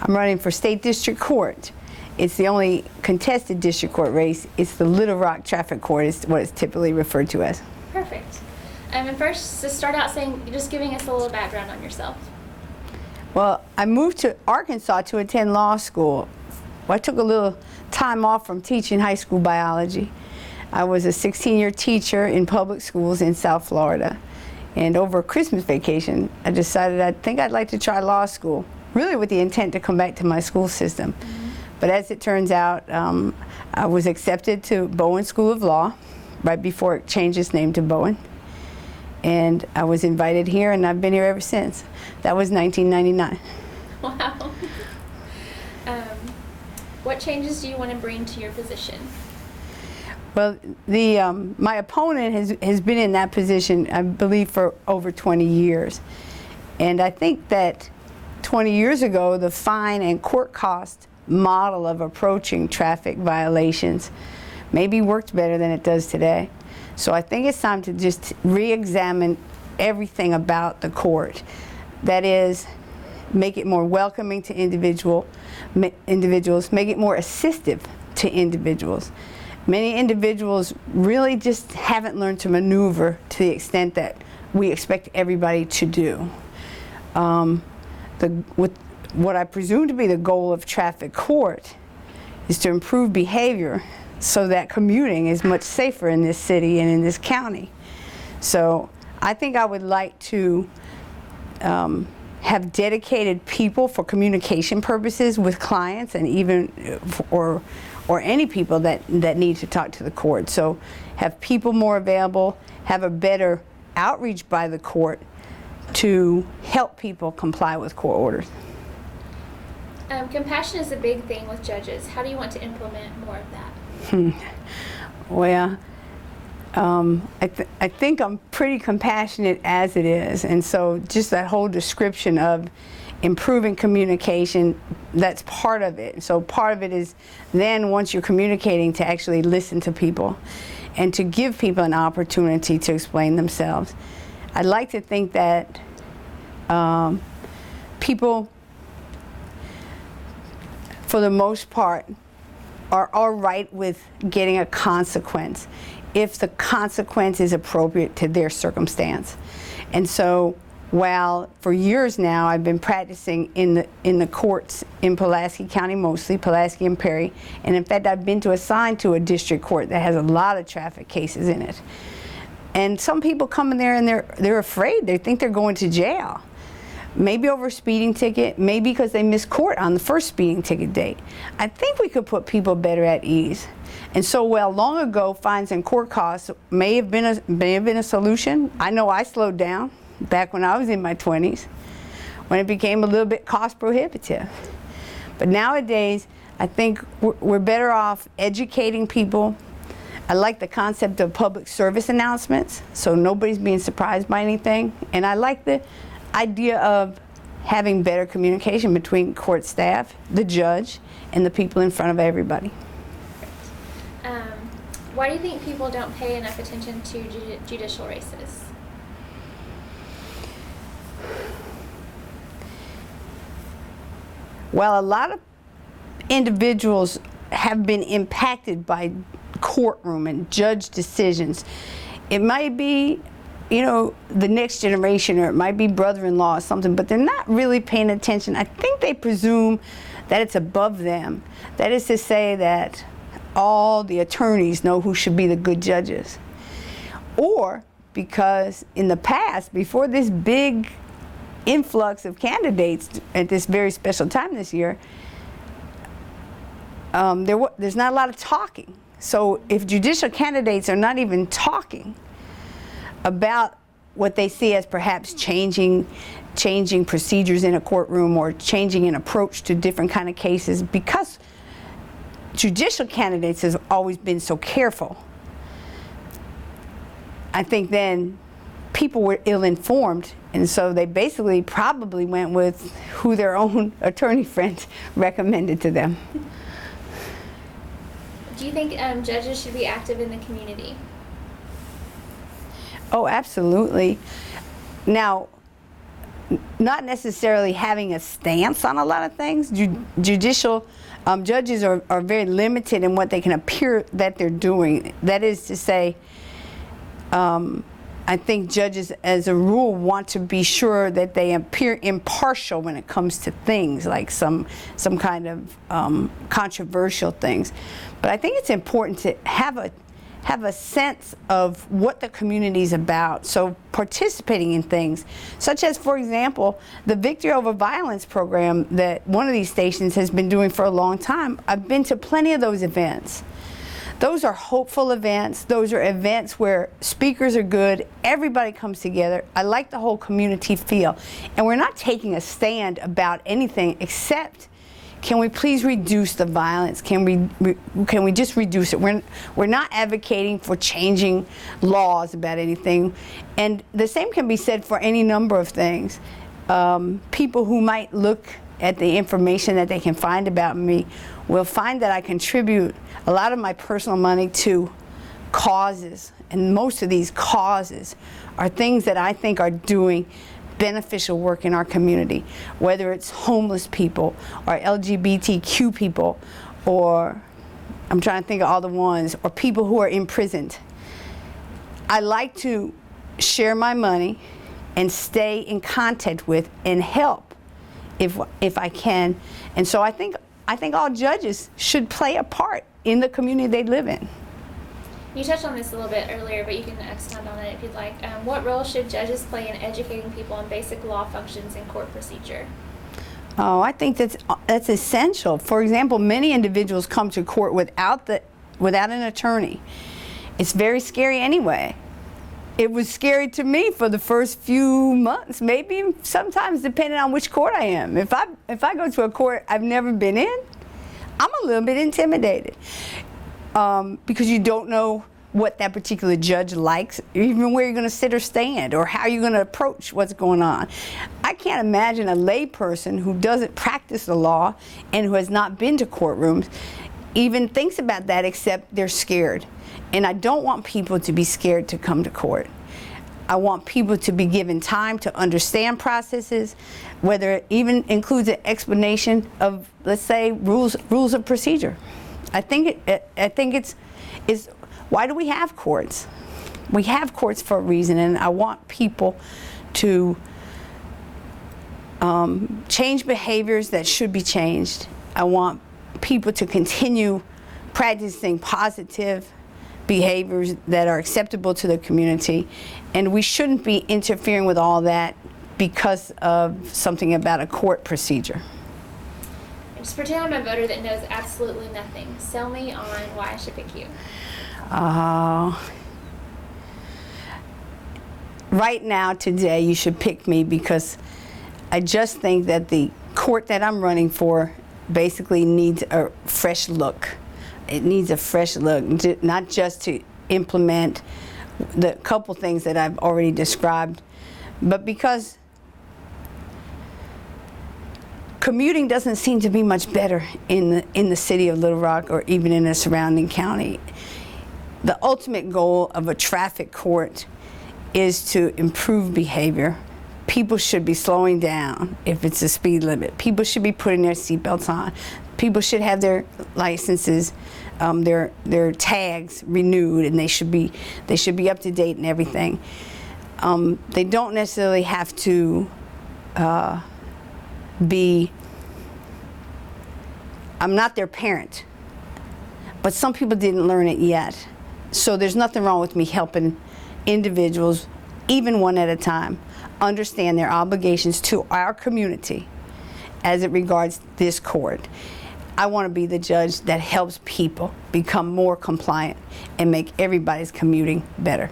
I'm running for state district court. It's the only contested district court race. It's the Little Rock Traffic Court is what it's typically referred to as. Perfect. And first, to start out just giving us a little background on yourself. Well, I moved to Arkansas to attend law school. I took a little time off from teaching high school biology. I was a 16-year teacher in public schools in South Florida. And over Christmas vacation, I decided I think I'd like to try law school, really with the intent to come back to my school system. But as it turns out, I was accepted to Bowen School of Law right before it changed its name to Bowen. And I was invited here, and I've been here ever since. That was 1999. Wow. What changes do you want to bring to your position? Well, my opponent has been in that position, I believe, for over 20 years. And I think that 20 years ago, the fine and court cost model of approaching traffic violations maybe worked better than it does today. So I think it's time to just re-examine everything about the court. That is, make it more welcoming to individuals, make it more assistive to individuals. Many individuals really just haven't learned to maneuver to the extent that we expect everybody to do. What I presume to be the goal of traffic court is to improve behavior so that commuting is much safer in this city and in this county. So I think I would like to have dedicated people for communication purposes with clients, and even or any people that need to talk to the court. So have people more available, have a better outreach by the court to help people comply with court orders. Compassion is a big thing with judges. How do you want to implement more of that? Well, I think I'm pretty compassionate as it is, and so just that whole description of improving communication, that's part of it. So part of it is then once you're communicating to actually listen to people and to give people an opportunity to explain themselves. I'd like to think that people, for the most part, are all right with getting a consequence if the consequence is appropriate to their circumstance. And so while for years now I've been practicing in the courts in Pulaski County, mostly Pulaski and Perry, and in fact I've been assigned to a district court that has a lot of traffic cases in it. And some people come in there and they're afraid. They think they're going to jail. Maybe over a speeding ticket, maybe because they missed court on the first speeding ticket date. I think we could put people better at ease. And so while long ago fines and court costs may have been a solution, I know I slowed down back when I was in my 20s, when it became a little bit cost prohibitive. But nowadays, I think we're better off educating people. I like the concept of public service announcements, so nobody's being surprised by anything. And I like the idea of having better communication between court staff, the judge, and the people in front of everybody. Why do you think people don't pay enough attention to judicial races? Well, a lot of individuals have been impacted by courtroom and judge decisions. It might be, the next generation, or it might be brother-in-law or something, but they're not really paying attention. I think they presume that it's above them. That is to say that all the attorneys know who should be the good judges. Or because in the past, before this big influx of candidates at this very special time this year, there's not a lot of talking. So if judicial candidates are not even talking about what they see as perhaps changing procedures in a courtroom or changing an approach to different kind of cases, because judicial candidates have always been so careful, I think then people were ill-informed, and so they basically probably went with who their own attorney friends recommended to them. Do you think judges should be active in the community? Oh, absolutely. Now, not necessarily having a stance on a lot of things. Judicial judges are very limited in what they can appear that they're doing. That is to say, I think judges, as a rule, want to be sure that they appear impartial when it comes to things like some kind of controversial things. But I think it's important to have a sense of what the community is about. So participating in things, such as, for example, the Victory Over Violence program that one of these stations has been doing for a long time. I've been to plenty of those events. Those are hopeful events. Those are events where speakers are good, everybody comes together. I like the whole community feel. And we're not taking a stand about anything except, can we please reduce the violence? Can we just reduce it? We're not advocating for changing laws about anything. And the same can be said for any number of things. People who might look at the information that they can find about me will find that I contribute a lot of my personal money to causes, and most of these causes are things that I think are doing beneficial work in our community, whether it's homeless people or LGBTQ people, or I'm trying to think of all the ones, or people who are imprisoned. I like to share my money and stay in contact with and help if I can. And so I think all judges should play a part in the community they live in. You touched on this a little bit earlier, but you can expound on it if you'd like. What role should judges play in educating people on basic law functions and court procedure? Oh, I think that's essential. For example, many individuals come to court without an attorney. It's very scary anyway. It was scary to me for the first few months, maybe sometimes depending on which court I am. If I go to a court I've never been in, I'm a little bit intimidated because you don't know what that particular judge likes, even where you're going to sit or stand, or how you're going to approach what's going on. I can't imagine a lay person who doesn't practice the law and who has not been to courtrooms even thinks about that, except they're scared. And I don't want people to be scared to come to court. I want people to be given time to understand processes, whether it even includes an explanation of, let's say, rules of procedure. I think it's why do we have courts? We have courts for a reason, and I want people to change behaviors that should be changed. I want people to continue practicing positive behaviors that are acceptable to the community, and we shouldn't be interfering with all that because of something about a court procedure. Just pretend I'm a voter that knows absolutely nothing. Sell me on why I should pick you. Right now, today, you should pick me because I just think that the court that I'm running for basically needs a fresh look. It needs a fresh look, not just to implement the couple things that I've already described, but because commuting doesn't seem to be much better in the city of Little Rock or even in the surrounding county. The ultimate goal of a traffic court is to improve behavior. People should be slowing down if it's a speed limit. People should be putting their seatbelts on. People should have their licenses, their tags renewed, and they should be up to date and everything. They don't necessarily have to be. I'm not their parent, but some people didn't learn it yet. So there's nothing wrong with me helping individuals, even one at a time, understand their obligations to our community as it regards this court. I want to be the judge that helps people become more compliant and make everybody's commuting better.